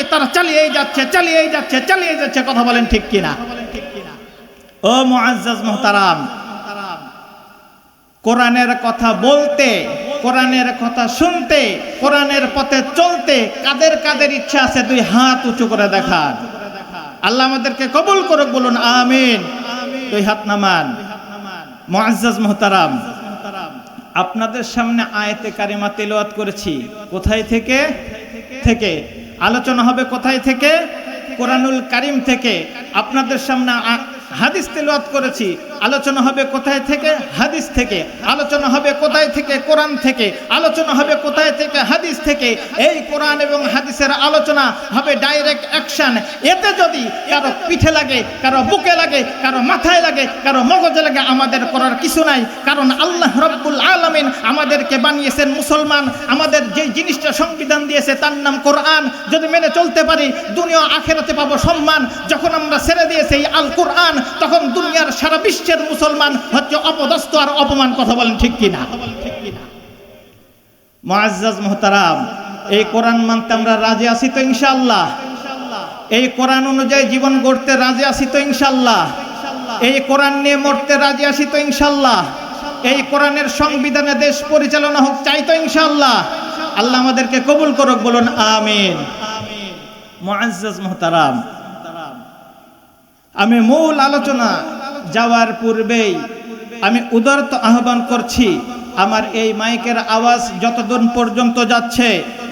নয়, তারা চালিয়েই যাচ্ছে। কথা বলেন ঠিক কিনা? ও মুআজ্জাজ মুহতারাম, কোরআনের কথা বলতে, কোরআনের কথা শুনতে, কোরআনের পথে চলতে কাদের কাদের ইচ্ছা আছে দুই হাত উঁচু করে দেখান। আল্লাহ আমাদেরকে কবুল করুক, বলুন আমিন। দুই হাত নামান। মুআজ্জাজ মুহতারাম, আপনাদের সামনে আয়াতে কারিমা তেলাওয়াত করেছি। কোথায় থেকে আলোচনা হবে? কোথায় থেকে? কোরআনুল কারীম থেকে। আপনাদের সামনে হাদিস তেলাওয়াত করেছি। আলোচনা হবে কোথায় থেকে? হাদিস থেকে। আলোচনা হবে কোথায় থেকে? কোরআন থেকে। আলোচনা হবে কোথায় থেকে? হাদিস থেকে। এই কোরআন এবং হাদিসের আলোচনা হবে ডাইরেক্ট অ্যাকশন। এতে যদি কারো পিঠে লাগে, কারো বুকে লাগে, কারো মাথায় লাগে, কারো মগজে লাগে, আমাদের করার কিছু নাই। কারণ আল্লাহ রাব্বুল আলামিন আমাদেরকে বানিয়েছেন মুসলমান। আমাদের যে জিনিসটা সংবিধান দিয়েছে তার নাম কোরআন। যদি মেনে চলতে পারি দুনিয়া আখিরাতে পাবো সম্মান। যখন আমরা ছেড়ে দিয়েছি এই আল কোরআন, তখন দুনিয়ার সারা বিশ্বের মুসলমান হচ্ছে অপদস্থ আর অপমান। কথা বলেন ঠিক কিনা? মুআজ্জাজ মুহতারাম, এই কোরআন মানতে আমরা রাজি আছি তো ইনশাআল্লাহ? এই কোরআন অনুযায়ী জীবন গড়তে রাজি আছি তো ইনশাআল্লাহ? এই কোরআন নিয়ে মরতে রাজি আছি তো ইনশাআল্লাহ? এই কোরআনের সংবিধানে দেশ পরিচালনা হোক চাই তো ইনশাআল্লাহ? আল্লাহ আমাদেরকে কবুল করুক, বলুন আমিন। মুআজ্জাজ মুহতারাম, আমি মূল আলোচনা যাওয়ার পূর্বেই আমি উদারত আহ্বান করছি, আমার এই মাইকের আওয়াজ যতদূর পর্যন্ত যাচ্ছে,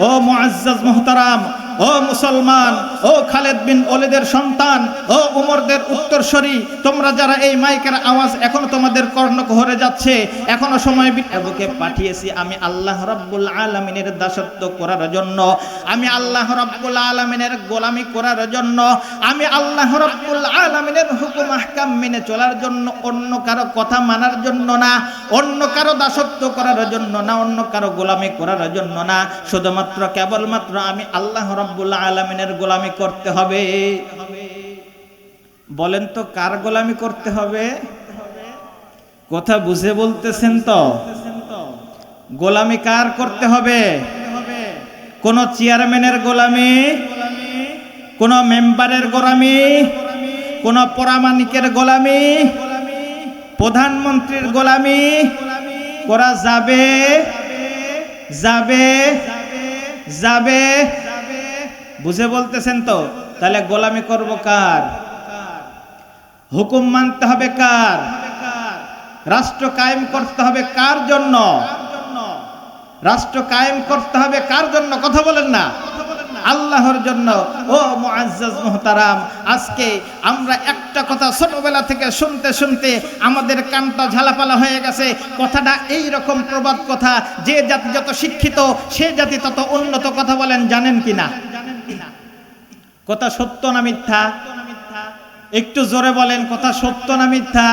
ও মুআজ্জাজ মুহতারাম, ও মুসলমান, ও খালেদ বিন ওলীদের সন্তান, ও উমরদের উত্তরসূরি, তোমরা যারা এই মাইকের আওয়াজ এখনো তোমাদের কর্ণকুহরে যাচ্ছে, এখনো সময় বুকে পাঠিয়েছি আমি আল্লাহ রাব্বুল আলামিনের দাসত্ব করার জন্য, আমি আল্লাহ রাব্বুল আলামিনের গোলামি করার জন্য, আমি আল্লাহ রাব্বুল আলামিনের হুকুম আহকাম মেনে চলার জন্য, অন্য কারো কথা মানার জন্য না, অন্য কারো দাসত্ব করার জন্য না, অন্য কারো গোলামি করার জন্য না, শুধুমাত্র কেবলমাত্র আমি আল্লাহ রাব্বুল আলামিনের গোলামি করতে হবে। বলেন তো কার গোলামি করতে হবে? কথা বুঝে বলতেছেন তো? গোলামি কার করতে হবে? কোন চেয়ারম্যানের গোলামি, কোন মেম্বারের গোলামি, কোন পরামানিকের গোলামি, প্রধানমন্ত্রীর গোলামি করা যাবে? যাবে? যাবে? বুঝে বলতেছেন তো? তাহলে গোলামি করব কার? হুকুম মানতে হবে কার? রাষ্ট্র কায়েম করতে হবে কার জন্য? রাষ্ট্র কায়েম করতে হবে কার জন্য? কথা বলেন না। আল্লাহর জন্য। ও মুআজ্জাজ মুহতারাম, আজকে আমরা একটা কথা ছোটবেলা থেকে শুনতে শুনতে আমাদের কানটা ঝালাপালা হয়ে গেছে। কথাটা এই রকম প্রবাদ কথা, যে জাতি যত শিক্ষিত সে জাতি তত উন্নত। কথা বলেন জানেন কিনা? কথা সত্য না মিথ্যা? একটু জোরে বলেন, কথা সত্য না মিথ্যা?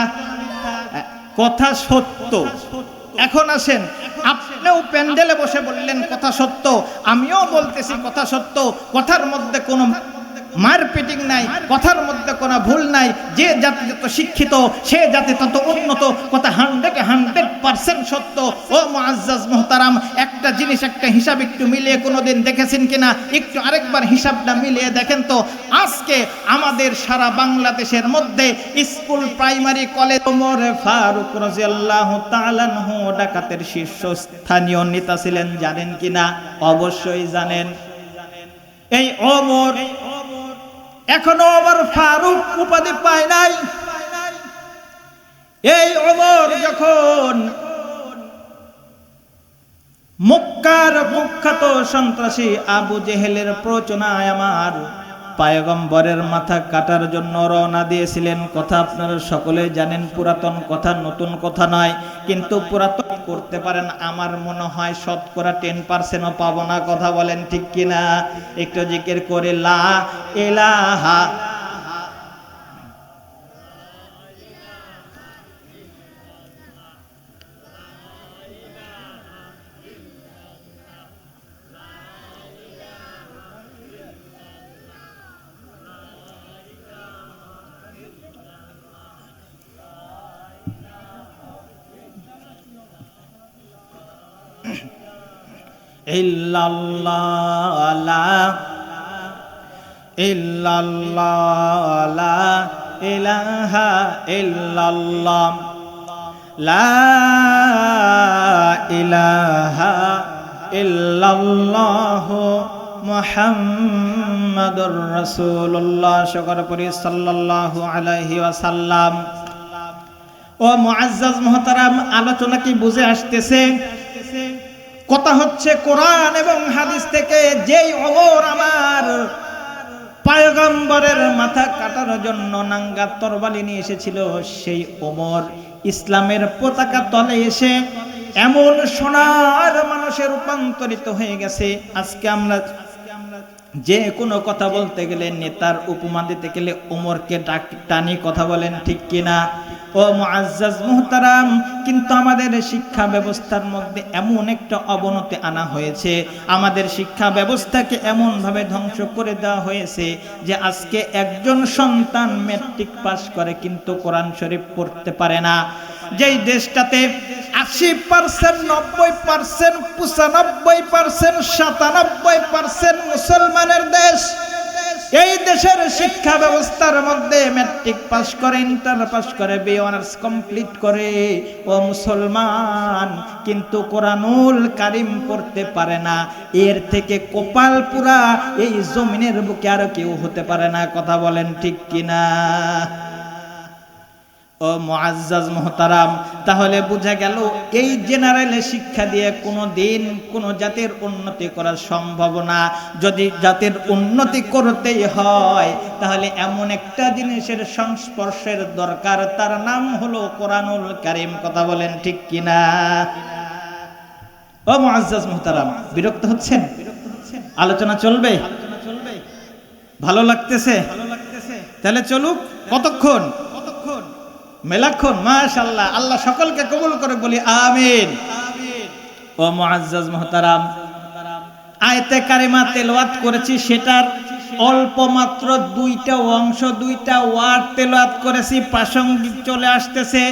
কথা সত্য। এখন আসেন, আপনিও প্যান্ডেলে বসে বললেন কথা সত্য, আমিও বলতেছি কথা সত্য। কথার মধ্যে কোনো মারপিটিং নাই, কথার মধ্যে কোনো ভুল নাই। যে জাতি যত শিক্ষিত সে জাতি তত উন্নত। কথা 100% সত্য। ও মুআজ্জাজ মুহতারাম, একটা জিনিস, একটা হিসাব একটু মিলিয়ে কোনোদিন দেখেছেন কিনা? একটু আরেকবার হিসাবটা মিলিয়ে দেখেন তো। আজকে আমাদের সারা বাংলাদেশের মধ্যে school, primary, college, Omar Faruq রাদিয়াল্লাহু তাআলা আনহু ডাকাতের শীর্ষস্থানীয় নেতা ছিলেন, জানেন কিনা? অবশ্যই জানেন। এই ওমর এখনো ওমর ফারুক উপাধি পায় নাই। এই ওমর যখন মক্কার কুখ্যাত সন্ত্রাসী আবু জেহেলের প্ররোচনায় আমার পয়গম্বরের মাথা কাটার জন্য রওনা দিয়েছিলেন, কথা আপনারা সকলে জানেন। পুরাতন কথা, নতুন কথা নয়, কিন্তু পুরাতন করতে পারেন আমার মনে হয় শতকরা 10%ও পাবো না। কথা বলেন ঠিক কিনা? একটু জিকির করে লা ইলাহা ইল্লাল্লাহ লা ইল্লাল্লাহ লা ইলাহা ইল্লাল্লাহ লা ইলাহা ইল্লাল্লাহ মুহাম্মাদুর রাসূলুল্লাহ সকর পরি সাল্লাল্লাহু আলাইহি ওয়াসাল্লাম। ও মুআজ্জাজ মুহতারাম, আলোচনা কি বুঝে আসতেছে? কথা হচ্ছে কোরআন এবং হাদিস থেকে যেই ওমর আমার পয়গম্বরের মাথা কাটার জন্য নাঙ্গা তরবারি নিয়ে এসেছিল, সেই ওমর ইসলামের পতাকা তলে এসে এমন সোনার মানুষে রূপান্তরিত হয়ে গেছে। আজকে আমরা যে কোনো কথা বলতে গেলে, নেতার উপমা দিতে গেলে ওমরকে টানি কথা বলেন, ঠিক কিনা? ও মুআজ্জাজ মুহতারাম, কিন্তু আমাদের শিক্ষা ব্যবস্থার মধ্যে এমন একটা অবনতি আনা হয়েছে, আমাদের শিক্ষা ব্যবস্থাকে এমনভাবে ধ্বংস করে দেওয়া হয়েছে যে আজকে একজন সন্তান ম্যাট্রিক পাস করে কিন্তু কোরআন শরীফ পড়তে পারে না। যেই দেশটাতে 80%, 90%, 95%, 97% মুসলমানের দেশ, এই দেশের শিক্ষা ব্যবস্থার মধ্যে ম্যাট্রিক পাস করে, ইন্টার পাস করে, বি অনার্স কমপ্লিট করে ও মুসলমান, কিন্তু কোরআনুল কারীম পড়তে পারে না। এর থেকে কপাল পুরা এই জমিনের বুকে আর কেউ হতে পারে না। কথা বলেন ঠিক কিনা? ও মুআজ্জাজ মুহতারাম, তাহলে বোঝা গেল এই জেনারেলে শিক্ষা দিয়ে কোনো দিন কোনো জাতির উন্নতি করা সম্ভব না। যদি জাতির উন্নতি করতেই হয় তাহলে এমন একটা জিনিসের সংস্পর্শের দরকার, তার নাম হলো কোরআনুল কারীম। কথা বলেন ঠিক কিনা? ও মুআজ্জাজ মুহতারাম, বিরক্ত হচ্ছেন? আলোচনা চলবে? ভালো লাগতেছে? তাহলে চলুক। কতক্ষণ? মেলাক্ষণ? মাশাআল্লাহ, আল্লাহ সকলকে কবুল করে বলি আমিন। ও মুআজ্জাজ মুহতারাম, আয়াতে কারিমা তেলাওয়াত করেছি, সেটার অল্প মাত্র দুইটা অংশ, দুইটা ওয়ার্ড তেলাওয়াত করেছি। প্রাসঙ্গিক চলে আসতেছে,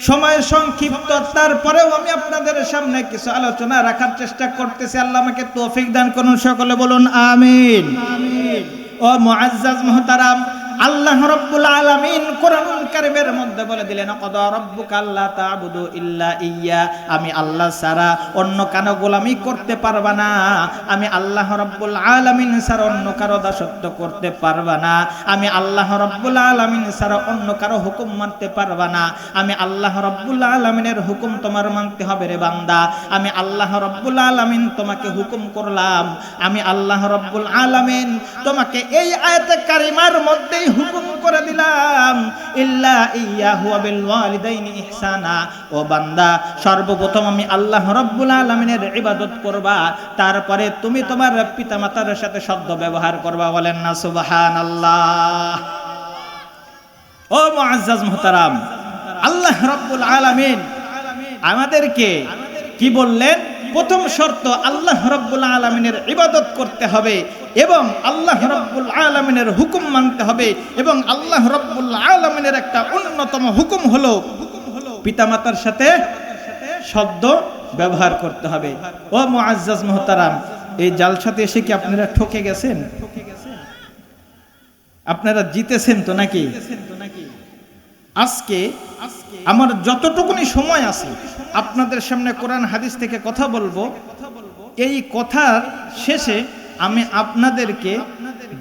সময় সংক্ষিপ্ত, তারপরেও আমি আপনাদের সামনে কিছু আলোচনা রাখার চেষ্টা করতেছি। আল্লাহ আমাকে তৌফিক দান করুন, সকলে বলুন আমিন। ও মুআজ্জাজ মুহতারাম, আল্লাহ রাব্বুল আলামিন কোরআনুল কারীমের মধ্যে বলে দিলেন, ক্বাদা রাব্বুকা আল্লা তা'বুদু ইল্লা ইয়্যা, আমি আল্লাহ ছাড়া অন্য কারো গোলামি করতে পারবা না। আমি আল্লাহ রাব্বুল আলামিন ছাড়া অন্য কারো দাসত্ব করতে পারবা না। আমি আল্লাহ রাব্বুল আলামিন ছাড়া অন্য কারো হুকুম মানতে পারবা না। আমি আল্লাহ রাব্বুল আলামিনের হুকুম তোমার মানতে হবে রে বান্দা। আমি আল্লাহ রাব্বুল আলামিন তোমাকে হুকুম করলাম। আমি আল্লাহ রাব্বুল আলামিন তোমাকে এই আয়াতে কারিমার মধ্যে হুকুম করে দিলাম, ইল্লা ইয়্যাহু ওয়া বিল ওয়ালিদাইনি ইহসানা। ও বান্দা, সর্বপ্রথম আমি আল্লাহ রাব্বুল আলামিনের ইবাদত করবা, তারপরে তুমি তোমার পিতামাতার সাথে সদ্য ব্যবহার করবা। বলেন না সুবহানাল্লাহ। ও মুআজ্জাজ মুহতারাম, আল্লাহ রাব্বুল আলামিন আমাদেরকে কি বললেন? প্রথম শর্ত, আল্লাহ রাব্বুল আলামিনের ইবাদত করতে হবে এবং আল্লাহ রাব্বুল আলামিনের হুকুম মানতে হবে। এবং আল্লাহ রাব্বুল আলামিনের একটা অন্যতম হুকুম হলো পিতামাতার সাথে শব্দ ব্যবহার করতে হবে। ও মুআজ্জাজ মুহতারাম, এই জালসাতে এসে কি আপনারা ঠকে গেছেন? আপনারা জিতেছেন তো নাকি? আজকে আমার যতটুকুনি সময় আছে আপনাদের সামনে কোরআন হাদিস থেকে কথা বলবো। এই কথার শেষে আমি আপনাদেরকে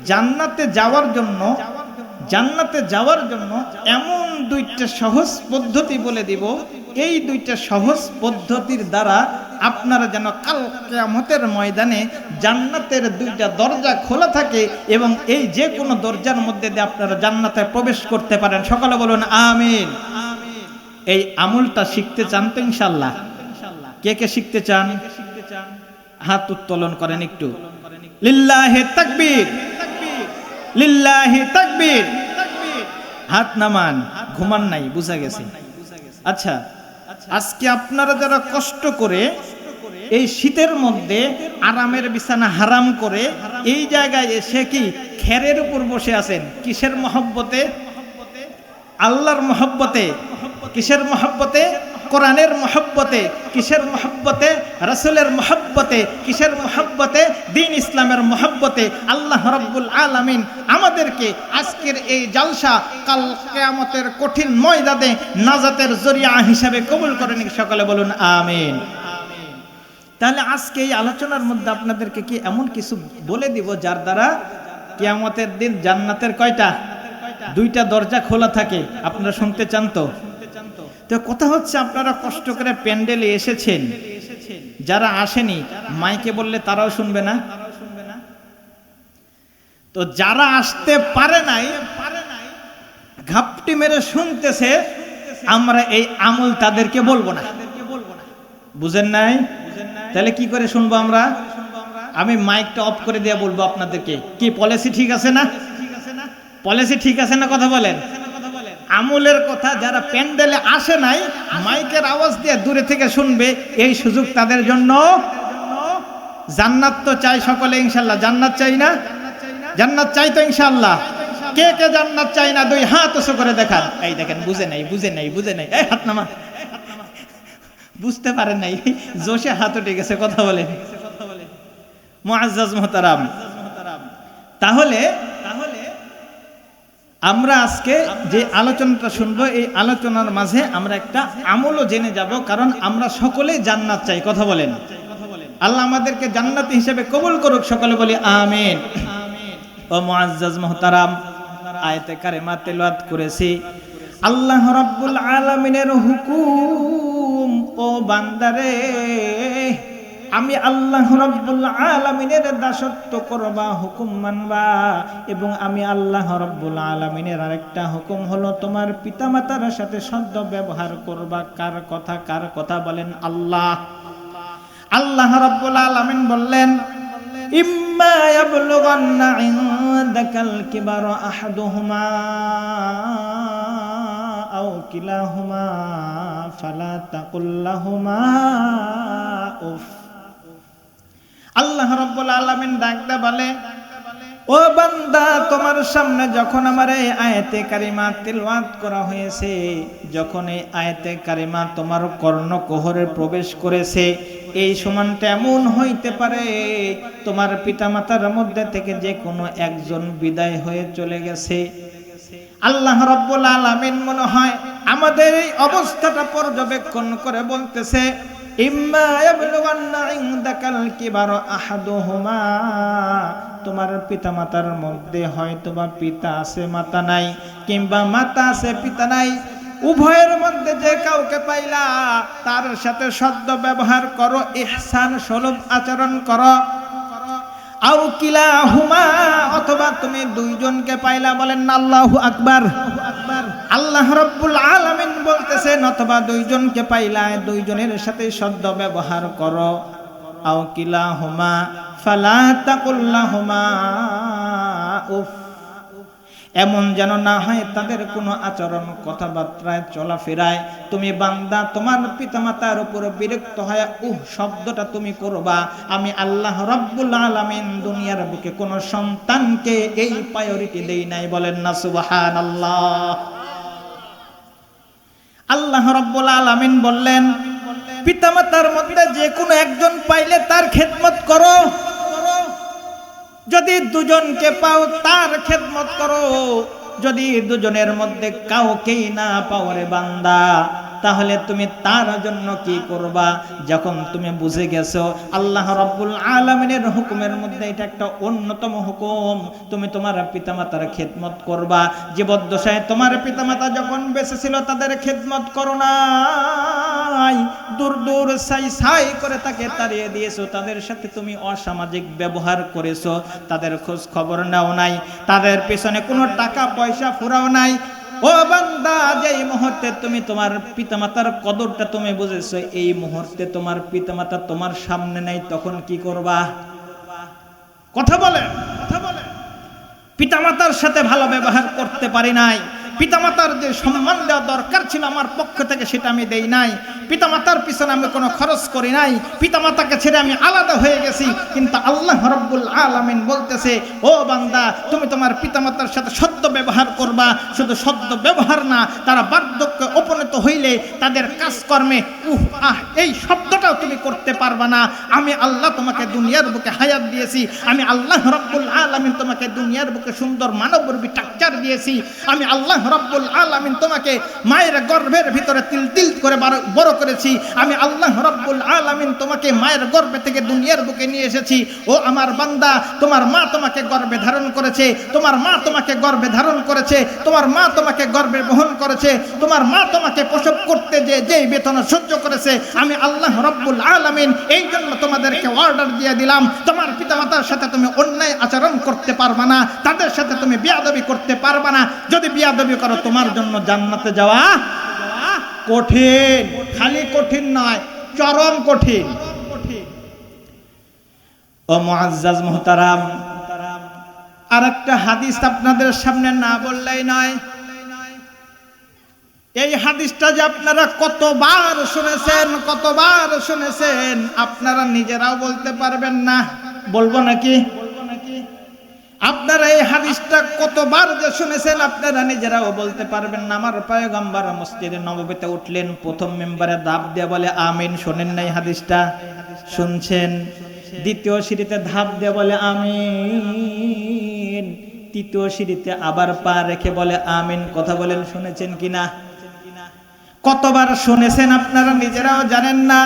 জান্নাতে যাওয়ার জন্য এমন দুইটা সহজ পদ্ধতি বলে দিব। এই দুইটা সহজ পদ্ধতির দ্বারা আপনারা যেন কাল কিয়ামতের ময়দানে জান্নাতের দুইটা দরজা খোলা থাকে এবং এই যে কোনো দরজার মধ্যে দিয়ে আপনারা জান্নাতে প্রবেশ করতে পারেন। সকলে বলুন আমিন। এই আমলটা শিখতে চান তো ইনশাআল্লাহ? কে কে শিখতে চান? হাত উত্তোলন করেন একটু। লিল্লাহি তাকবীর, লিল্লাহি তাকবীর। হাত নামান, ঘুমান নাই, বুঝা গেছে। আচ্ছা, আজকে আপনারা যারা কষ্ট করে এই শীতের মধ্যে আরামের বিছানা হারাম করে এই জায়গায় এসে কি খেরের উপর বসে আছেন, কিসের মহব্বতে? আল্লাহর মহব্বতে। কিসের মহব্বতে? কোরআনের মহব্বতে, কিসের মহব্বতে? রাসূলের মহব্বতে। কিসের মহব্বতে? দ্বীন ইসলামের মহব্বতে আল্লাহ রাব্বুল আলামিন আমাদেরকে আজকের এই জালসা কাল কিয়ামতের কঠিন ময়দানে নাজাতের জরিয়া হিসাবে কবুল করেন। সকলে বলুন আমিন। তাহলে আজকে এই আলোচনার মধ্যে আপনাদেরকে কি এমন কিছু বলে দিব যার দ্বারা কিয়ামতের দিন জান্নাতের কয়টা? 2টা দরজা খোলা থাকে। আপনারা শুনতে চান তো? তো কথা হচ্ছে, আপনারা কষ্ট করে প্যান্ডেলে এসেছেন, যারা আসেনি মাইকে বললে তারাও শুনবে না। তো যারা আসতে পারে নাই ঘাপটি মেরে শুনতেছে, আমরা এই আমল তাদেরকে বলবো না। বুঝেন নাই? তাহলে কি করে শুনবো আমরা? আমি মাইকটা অফ করে দিয়ে বলবো আপনাদেরকে। কি পলিসি ঠিক আছে না? পলিসি ঠিক আছে না? কথা বলেন। আমলের কথা যারা প্যান্ডেলে আসে নাই মাইকের আওয়াজ দিয়ে দূরে থেকে শুনবে, এই সুযোগ তাদের জন্য। জান্নাত তো চাই সকলে ইনশাআল্লাহ। জান্নাত চাই না? জান্নাত চাই তো ইনশাআল্লাহ। কে কে জান্নাত চাই না? 2 হাত উঁচু করে দেখান। এই দেখেন, বুঝে নাই, বুঝে নাই, বুঝে নাই। এই হাত নামা। বুঝতে পারেন নাই, জোশে হাত উঠে গেছে। কথা বলেন মুআজ্জাজ মুহতারাম। তাহলে আমরা আজকে যে আলোচনাটা শুনবো, এই আলোচনার মাঝে আমরা একটা আমলও জেনে যাব, কারণ আমরা সকলেই জান্নাত চাই। কথা বলেন। আল্লাহ আমাদেরকে জান্নাতি হিসেবে কবুল করুক। সকলে বলি আমিন। ও মুআজ্জাজ মুহতারাম, আয়াতে কারিমা তেলাওয়াত করেছি। আল্লাহ রাব্বুল আলামিনের হুকুম, ও বান্দারে আমি আল্লাহ রাব্বুল আলামিনের দাসত্ব করবা, হুকুম মানবা। এবং আমি আল্লাহ রাব্বুল আলামিনের আরেকটা হুকুম হলো তোমার পিতামাতার সাথে সদ্য ব্যবহার করবা। কার কথা? কার কথা বলেন? আল্লাহ। আল্লাহ রাব্বুল আলামিন বললেন, ইম্মা ইয়াবলুগান্না ইনদাকাল কিবারা আহাদুহুমা আও কিলাহুমা ফালা তাকুল লাহুমা উফ। আল্লাহ রাব্বুল আলামিন ডাকতে বলে, ও বান্দা, তোমার সামনে যখন আমার এই আয়াতে কারিমা তিলাওয়াত করা হয়েছে, যখন এই আয়াতে কারিমা তোমার কর্ণকুহরে প্রবেশ করেছে, এই সময়টা এমন হইতে পারে তোমার পিতামাতার মধ্যে থেকে যে কোনো একজন বিদায় হয়ে চলে গেছে। আল্লাহ রাব্বুল আলামিন মনে হয় আমাদের এই অবস্থাটা পর্যবেক্ষণ করে বলতেছে, ইম্মা ইয়াবলুগান্না ইনদাকাল কিবারা আহাদুহুমা, তোমার পিতামাতার মধ্যে হয়তো বা পিতা আছে মাতা নাই, কিংবা মাতা আছে পিতা নাই, উভয়ের মধ্যে যে কাউকে পাইলা তার সাথে সদ্য ব্যবহার করো, ইহসান সুলভ আচরণ করো। আও কিলাহুমা, অথবা তুমি 2 জনকে পাইলা, বলেন না আল্লাহু আকবার। আল্লাহ রাব্বুল আলামিন বলতেছেন, অথবা 2 জনকে পাইলা, 2 জনের সাথে সদ্য ব্যবহার করো। আও কিলাহুমা ফালা তাকুল লাহুমা উফ, এমন যেন না হয় তাদের কোনো আচরণ কথাবার্তায় চলাফেরায় তুমি বান্দা তোমার পিতামাতার উপর বিরক্ত হয় শব্দটা তুমি করবা। আমি আল্লাহ রাব্বুল আলামিন দুনিয়ার বুকে কোনো সন্তানকে এই প্রায়োরিটি দেই নাই। বলেন না সুবহানাল্লাহ। আল্লাহ রাব্বুল আলামিন বললেন, পিতামাতার মধ্যে যে কোনো একজন পাইলে তার খেদমত করো। যদি 2 জনকে পাও তার খেদমত করো। যদি 2 জনের মধ্যে কাউকেই না পাও রে বান্দা, তাহলে তুমি তার জন্য কি করবা? যখন তুমি বুঝে গেছো আল্লাহ রাব্বুল আলামিনের হুকুমের মধ্যে এটা একটা অন্যতম হুকুম, তুমি তোমার পিতামাতার খেদমত করবা। জীবদ্দশায় তোমার পিতামাতা যখন বেঁচে ছিল তাদের খেদমত করো নাই, দূর দূর সাই করে তাকে তাড়িয়ে দিয়েছো, তাদের সাথে তুমি অসামাজিক ব্যবহার করেছো, তাদের খোঁজ খবর নাও নাই, তাদের পেছনে কোনো টাকা পয়সা ফুরাও নাই। ও বান্দা, যেই মুহূর্তে তুমি তোমার পিতামাতার কদরটা তুমি বুঝেছো, এই মুহূর্তে তোমার পিতামাতা তোমার সামনে নাই, তখন কি করবা? কথা বলে। পিতামাতার সাথে ভালো ব্যবহার করতে পারি নাই, পিতামাতার যে সম্মান দেওয়া দরকার ছিল আমার পক্ষ থেকে সেটা আমি দেই নাই, পিতামাতার পিছনে আমি কোনো খরচ করি নাই, পিতামাতাকে ছেড়ে আমি আলাদা হয়ে গেছি। কিন্তু আল্লাহ রাব্বুল আলামিন বলতেছে, ও বান্দা, তুমি তোমার পিতামাতার সাথে সদ্য ব্যবহার করবা। শুধু সদ্য ব্যবহার না, তারা বার্ধক্যে উপনীত পরিণত হইলে তাদের কাজকর্মে এই শব্দটাও তুমি করতে পারবা না। আমি আল্লাহ তোমাকে দুনিয়ার বুকে হায়াত দিয়েছি, আমি আল্লাহ রাব্বুল আলামিন তোমাকে দুনিয়ার বুকে সুন্দর মানবরূপী স্ট্রাকচার দিয়েছি, আমি আল্লাহ রাব্বুল আলামিন তোমাকে মায়ের গর্ভের ভিতরে তিল তিল করে বড় করেছি, আমি আল্লাহ রাব্বুল আলামিন তোমাকে মায়ের গর্ভে থেকে দুনিয়ার বুকে নিয়ে এসেছি। ও আমার বান্দা, তোমার মা তোমাকে গর্ভে ধারণ করেছে, তোমার মা তোমাকে গর্ভে ধারণ করেছে, তোমার মা তোমাকে গর্ভে বহন করেছে, তোমার মা তোমাকে প্রসব করতে যে বেতন সহ্য করেছে, আমি আল্লাহ রাব্বুল আলামিন এই জন্য তোমাদেরকে অর্ডার দিয়ে দিলাম, তোমার পিতামাতার সাথে তুমি অন্যায় আচরণ করতে পারবা না, তাদের সাথে তুমি বিয়াদবি করতে পারবা না। যদি বিয়াদবি করো তোমার জন্য জান্নাতে যাওয়া কঠিন, খালি কঠিন নয়, চরম কঠিন। ও মুআজ্জাজ মুহতারাম, আর একটা হাদিস আপনাদের সামনে না বললেই নয়। এই হাদিসটা যে আপনারা কতবার শুনেছেন আপনারা নিজেরাও বলতে পারবেন না, বলবো নাকি? আপনারা এই হাদিসটা কতবার যে শুনেছেন আপনারা নিজেরাও বলতে পারবেন না। আমার পয়গম্বর মসজিদে নববীতে উঠলেন, প্রথম মেম্বারে ধাপ দিয়ে বলে আমিন। শোনেন নাই হাদিসটা? শুনছেন। দ্বিতীয় সিঁড়িতে ধাপ দিয়ে বলে আমিন, তৃতীয় সিঁড়িতে আবার পা রেখে বলে আমিন। কথা বলেন, শুনেছেন কিনা? কতবার শুনেছেন আপনারা নিজেরাও জানেন না।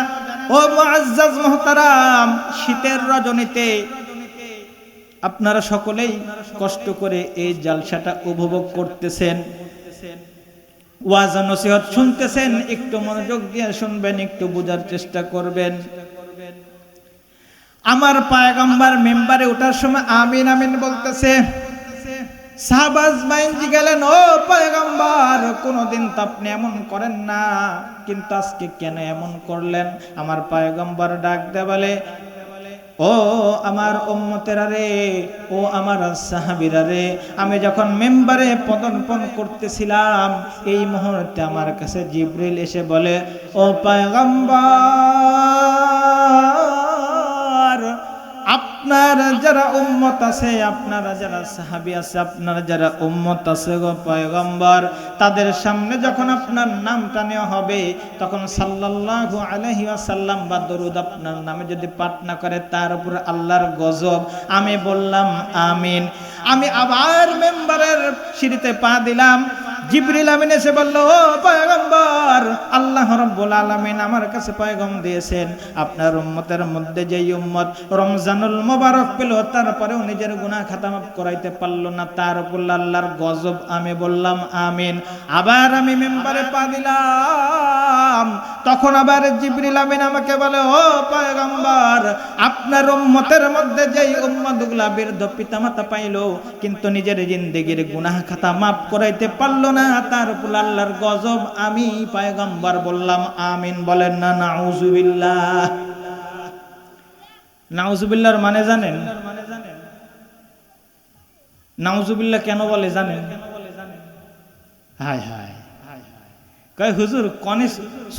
ও মুআজ্জাজ মুহতারাম, শীতের রজনীতে আপনারা সকলেই কষ্ট করে এই জালসাটা উপভোগ করতেছেন, ওয়াজ নসিহত শুনতেছেন। একটু মনোযোগ দিয়ে শুনবেন, একটু বোঝার চেষ্টা করবেন। আমার পয়গম্বর মেম্বারে ওঠার সময় আমিন আমিন বলতেছে। সাহাবাজ বাইনজি গেলেন, ও পয়গম্বর, কোনদিন তো আপনি এমন করেন না, কিন্তু আজকে কেন এমন করলেন? আমার পয়গম্বর ডাক দিয়ে বলে, ও আমার উম্মতেরা রে, ও আমার সাহাবীরা রে, আমি যখন মেম্বারে পদার্পণ করতেছিলাম এই মুহূর্তে আমার কাছে জিবরিল এসে বলে, ও পয়গম্বর, আপনার যারা উম্মত আছে, আপনারা যারা সাহাবী আছে, আপনারা যারা উম্মত আছে গো পয়গম্বর, তাদের সামনে যখন আপনার নামটা নেওয়া হবে তখন সাল্লাল্লাহু আলাইহি ওয়াসাল্লাম বা দরুদ আপনার নামে যদি পাঠ না করে তার উপর আল্লাহর গজব। আমি বললাম আমিন। আমি আবার মেম্বারের সিঁড়িতে পা দিলাম। জিবরিল আমিন এসে বলল, ও পয়গম্বর, আল্লাহ রাব্বুল আলামিন আমার কাছে পয়গাম দিয়েছেন, আপনার উম্মতের মধ্যে যেই উম্মত রমজানুল মুবারক পেল তারপরেও নিজের গুনাহ খাতা মাফ করাইতে পারল না, তার উপর আল্লাহর গজব। আমি বললাম আমিন। আবার আমি মেম্বারে পা দিলাম, তখন আবার জিবরিল আমিন আমাকে বলে, ও পয়গম্বর, আপনার উম্মতের মধ্যে যেই উম্মতগুলা বৃদ্ধ পিতামাতা পাইল কিন্তু নিজের জিন্দেগির গুনাহ খাতা মাফ করাইতে পারল না, তার উপর আল্লাহর গজব। আমি পয়গম্বর বললাম আমিন। বলেন না নাউজুবিল্লাহ। নাউজুবিল্লাহর মানে জানেন? নাউজুবিল্লাহ কেন বলে জানেন? হায় হায়, কয় হুজুর কনে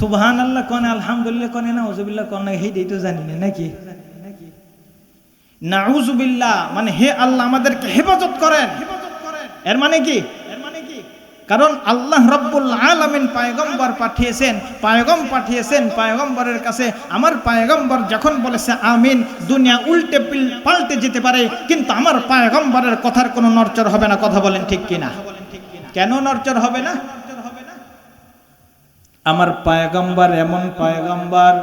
সুবহানাল্লাহ, কনে আলহামদুলিল্লাহ, কনে নাউজুবিল্লাহ, কনে হেই তো জানি না নাকি? নাউজুবিল্লাহ মানে হে আল্লাহ আমাদেরকে হেফাজত করেন। এর মানে কি? কারণ আল্লাহ রাব্বুল আলামিন পয়গম্বর পাঠিয়েছেন, পয়গম্বরের কাছে আমার পয়গম্বর যখন বলেছে আমিন, দুনিয়া উল্টে পাল্টে যেতে পারে, কিন্তু আমার পয়গম্বরের কথার কোনো নড়চড় হবে না। কথা বলেন ঠিক কিনা? কেন নড়চড় হবে না? আমার পয়গম্বর এমন পয়গম্বর,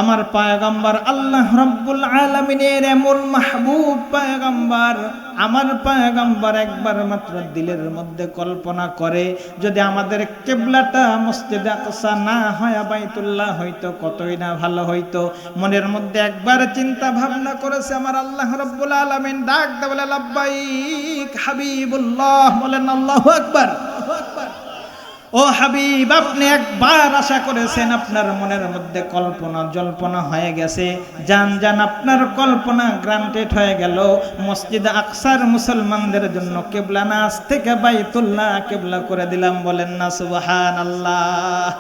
আমার পয়গম্বর আল্লাহ রাব্বুল আলামিনের এমন মাহবুব পয়গম্বর। আমার পয়গম্বর একবার মাত্র দিলের মধ্যে কল্পনা করে, যদি আমাদের কিবলাটা মসজিদে আকসা না হয় বাইতুল্লাহ হয়তো কতই না ভালো হইতো। মনের মধ্যে একবার চিন্তা ভাবনা করেছে, আমার আল্লাহ রাব্বুল আলামিন ডাক দিয়ে বলে, লাব্বাইক হাবিবুল্লাহ। বলেন আল্লাহু আকবার। ও হাবিব, আপনি একবার আশা করেছেন, আপনার মনের মধ্যে কল্পনা জল্পনা হয়ে গেছে, জান জান আপনার কল্পনা গ্রান্টেড হয়ে গেল। মসজিদ আকসার মুসলমানদের জন্য কিবলা না, আজ থেকে বাইতুল্লাহ কিবলা করে দিলাম। বলেন না সুবহানাল্লাহ।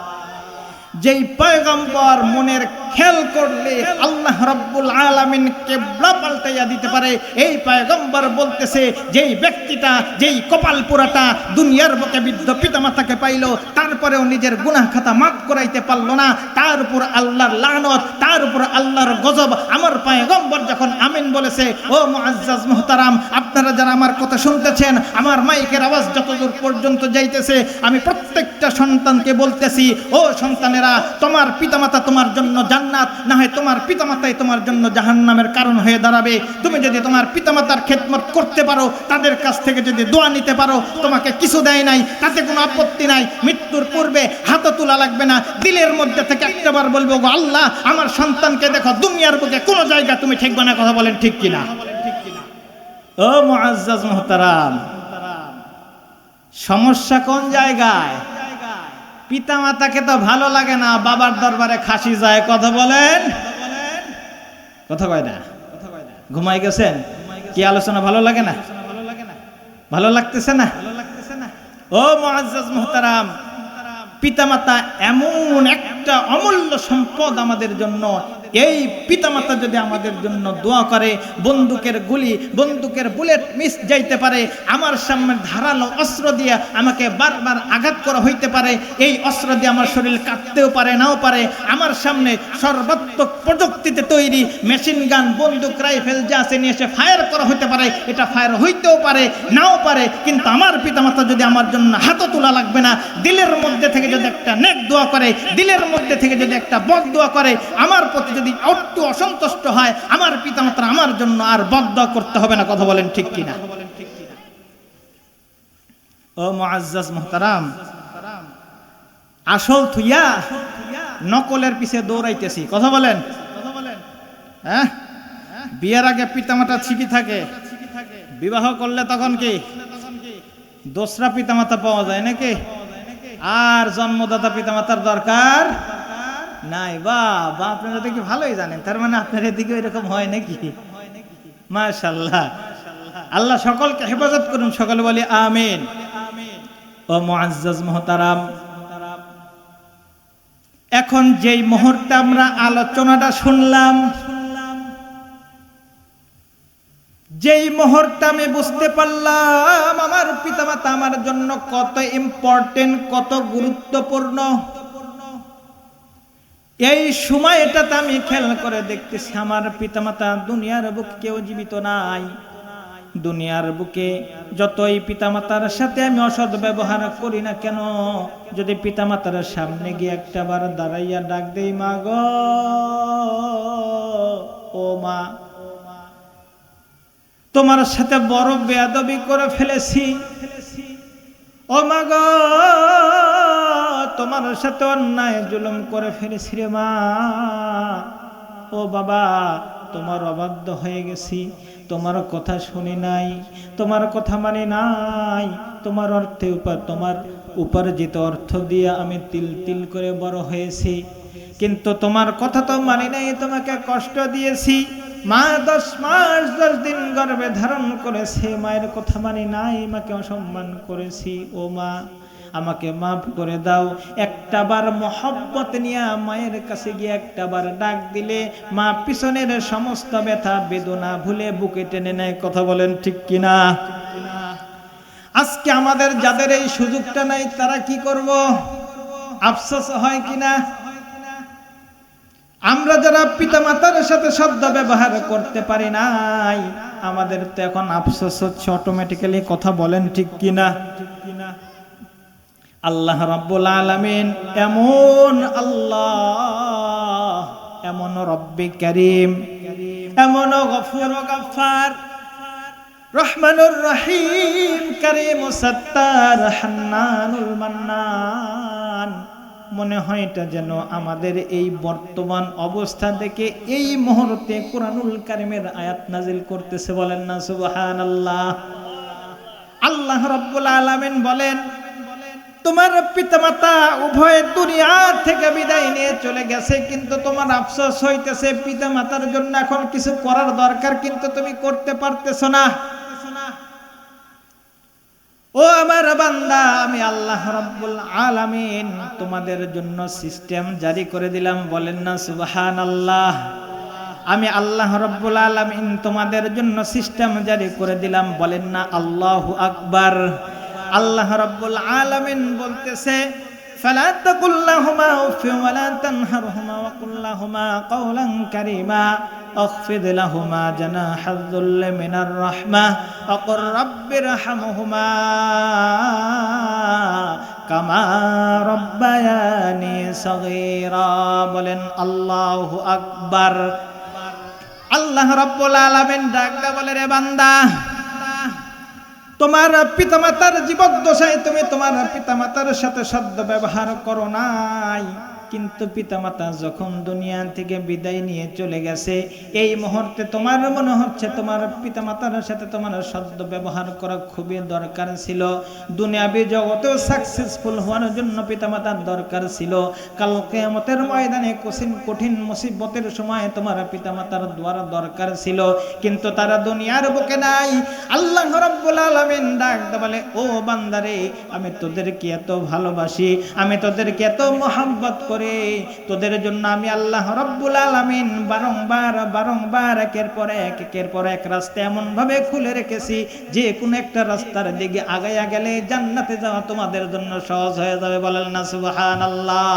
যেই পয়গম্বর মনের খেয়াল করলে আল্লাহ রাব্বুল আলামিন কিবলা পাল্টাইয়া দিতে পারে, এই পয়গম্বর বলতেছে যেই ব্যক্তিটা যেই কপাল পোড়াটা দুনিয়ার বুকে বৃদ্ধ পিতামাতাকে পাইলো, তারপরেও নিজের গুনাহ খাতা মাফ করাইতে পারলো না, তার উপর আল্লাহর লানত, তার উপর আল্লাহর গজব। আমার পয়গম্বর যখন আমিন বলেছে, ও মুআজ্জাজ মুহতারাম, আপনারা যারা আমার কথা শুনতেছেন, আমার মাইকের আওয়াজ যতদূর পর্যন্ত যাইতেছে, আমি প্রত্যেকটা সন্তানকে বলতেছি, ও সন্তানেরা, তোমার পিতামাতা তোমার জন্য জান্নাত, না হয় তোমার পিতামাতাই তোমার জন্য জাহান্নামের কারণ হয়ে দাঁড়াবে। তুমি যদি তোমার পিতামাতার খেদমত করতে পারো, তাদের কাছ থেকে যদি দোয়া নিতে পারো, তোমাকে কিছু দেয় নাই, তাতে কোনো আপত্তি নাই। মৃত্যুর পূর্বে হাত তোলা লাগবে না, দিলের মধ্যে থেকে একটাবার বলবো, গো আল্লাহ, আমার সন্তানকে দেখো, দুনিয়ার বুকে কোনো জায়গা তুমি ঠেকবে না। কথা বলেন ঠিক কিনা? ও মুআজ্জাজ মুহতারাম, সমস্যা কোন জায়গায়? পিতামাতাকে তো ভালো লাগে না, বাবার দরবারে খাসি যায়। কথা বলেন, কথা কয় না? ঘুমাই গেছেন? কি আলোচনা ভালো লাগে না? ভালো লাগতেছে না? ও মুআজ্জাজ মুহতারাম, পিতামাতা এমন একটা অমূল্য সম্পদ আমাদের জন্য। এই পিতামাতা যদি আমাদের জন্য দোয়া করে, বন্দুকের গুলি, বন্দুকের বুলেট মিস যাইতে পারে, আমার সামনে ধারালো অস্ত্র দিয়ে আমাকে বারবার আঘাত করা হইতে পারে, এই অস্ত্র দিয়ে আমার শরীর কাটতেও পারে, নাও পারে। আমার সামনে সর্বাত্মক প্রযুক্তিতে তৈরি মেশিন গান, বন্দুক, রাইফেল যা আছে নিয়ে এসে ফায়ার করা হইতে পারে, এটা ফায়ার হইতেও পারে, নাও পারে। কিন্তু আমার পিতামাতা যদি আমার জন্য হাতও তোলা লাগবে না, দিলের মধ্যে থেকে যদি একটা নেক দোয়া করে, দিলের মধ্যে থেকে যদি একটা বদ দোয়া করে, আমার প্রতি যদি একটু অসন্তুষ্ট হয়, আমার পিতামাতা আমার জন্য আর বদ দোয়া করতে হবে না। কথা বলেন ঠিক কিনা? ও মুআজ্জাজ মুহতারাম, আসল থুইয়া নকলের পিছে দৌড়াইতেছি। কথা বলেন, হ্যাঁ? বিয়ের আগে পিতামাতা ঠিকই থাকে, বিবাহ করলে তখন কি দোসরা পিতামাতা পাওয়া যায় নাকি? আর জন্মদাতা পিতামাতার দরকার নাই। বাবা, আপনারা দেখি ভালোই জানেন, তার মানে আপনার এদিকে এরকম হয় নাকি? মাশাআল্লাহ, আল্লাহ সকলকে হেফাজত করুন, সকলে বলি আমিন। ও মুআজ্জাজ মুহতারাম, এখন যেই মুহূর্তে আমরা আলোচনাটা শুনলাম, যেই মুহূর্তে আমি বুঝতে পারলাম আমার পিতামাতা আমার জন্য কত ইম্পর্টেন্ট, কত গুরুত্বপূর্ণ, এই সময়টাতে আমি খেয়াল করে দেখতেছি আমার পিতামাতা দুনিয়ার বুকে কেউ জীবিত নাই। দুনিয়ার বুকে যতই পিতামাতার সাথে আমি অসৎ ব্যবহার করি না কেন, যদি পিতামাতার সামনে গিয়ে একটাবার দাঁড়াইয়া ডাক দেই, মা গো, ও মা, তোমার সাথে বড় বেয়াদবি করে ফেলেছি, ও মা গো, তোমার সাথে অন্যায় জুলুম করে ফেলেছি রে মা, ও বাবা, তোমার অবাধ্য হয়ে গেছি, তোমার কথা শুনি নাই, তোমার কথা মানি নাই, তোমার অর্থে তোমার উপার্জিত অর্থ দিয়ে আমি তিল তিল করে বড় হয়েছি, কিন্তু তোমার কথা তো মানি নাই, তোমাকে কষ্ট দিয়েছি। মা 10 মাস 10 দিন গর্ভে ধারণ করেছে, মায়ের কথা মানি নাই, মাকে অসম্মান করেছি। ও মা, আমাকে মাফ করে দাও। একটাবার মহব্বত নিয়ে মায়ের কাছে গিয়ে একটাবার ডাক দিলে মা পিছনের সমস্ত ব্যথা বেদনা ভুলে বুকে টেনে নেয়। কথা বলেন ঠিক কিনা? আজকে আমাদের যাদের এই সুযোগটা নাই, তারা কি করব? আফসোস হয় কিনা? আমরা যারা পিতামাতার সাথে সদ্য ব্যবহার করতে পারি নাই, আমাদের তো এখন আফসোস হচ্ছে অটোমেটিক্যালি। কথা বলেন ঠিক কিনা? আল্লাহ রাব্বুল আলামিন এমন আল্লাহ, এমন রব্বে কারীম, এমন গফুর গাফফার, রহমানুর রহিম, কারীম সাত্তার, হান্নানুল মান্নান। মনে হয় এটা যেন আমাদের এই বর্তমান অবস্থা দেখে এই মুহূর্তে কুরআনুল কারীমের আয়াত নাজিল করতেছে। বলেন না সুবহানাল্লাহ। আল্লাহ রাব্বুল আলামিন বলেন, তোমার পিতামাতা উভয় দুনিয়া থেকে বিদায় নিয়ে চলে গেছে, কিন্তু তোমার আফসোস হইতেছে পিতামাতার জন্য এখন কিছু করার দরকার, কিন্তু তুমি করতে পারতেছো না। ও ও আমার বান্দা, আমি আল্লাহ রাব্বুল আলামিন তোমাদের জন্য সিস্টেম জারি করে দিলাম, বলেন না সুবহানাল্লাহ। আমি আল্লাহ রাব্বুল আলামিন তোমাদের জন্য সিস্টেম জারি করে দিলাম, বলেন না আল্লাহু আকবার। আল্লাহ রাব্বুল আলামিন বলতেছে, ফালা তাকুল্লাহুমা উফ ওয়া লা তানহারহুমা ওয়া কুল্লাহুমা কাওলান কারীমা আখফিদ লাহুমা জানাহায যুল্লি মিনার রাহমাহ ওয়া কুর রাব্বিরহামহুমা কামা রাব্বায়ানি সগীরা, বলেন আল্লাহু আকবার। আল্লাহ রাব্বুল আলামিন ডাকটা বলে, রে বান্দা, তোমার পিতামাতার জীবদ্দশায় তুমি তোমার পিতামাতার সাথে সদ্য ব্যবহার করো নাই, কিন্তু পিতামাতা যখন দুনিয়া থেকে বিদায় নিয়ে চলে গেছে, এই মুহূর্তে তোমার মনে হচ্ছে তোমার পিতামাতার সাথে তোমার সদ্য ব্যবহার করা খুবই দরকার ছিল। দুনিয়াবি জগতেও সাকসেসফুল হওয়ার জন্য পিতামাতার দরকার ছিল। কাল কিয়ামতের ময়দানে কঠিন মুসিবতের সময় তোমার পিতামাতার দোয়ার দরকার ছিল, কিন্তু তারা দুনিয়ার বুকে নাই। আল্লাহ রাব্বুল আলামিন ডাক বলে, ও বান্দারে, আমি তোদেরকে এত ভালোবাসি, আমি তোদেরকে এত মহব্বত করি, তোদের জন্য আমি আল্লাহ রাব্বুল আলামিন বারংবার একের পর এক রাস্তা এমন ভাবে খুলে রেখেছি যে কোনো একটা রাস্তার দিকে আগায়া গেলে জান্নাতে যাওয়া তোমাদের জন্য সহজ হয়ে যাবে, বলেন না সুবহানাল্লাহ।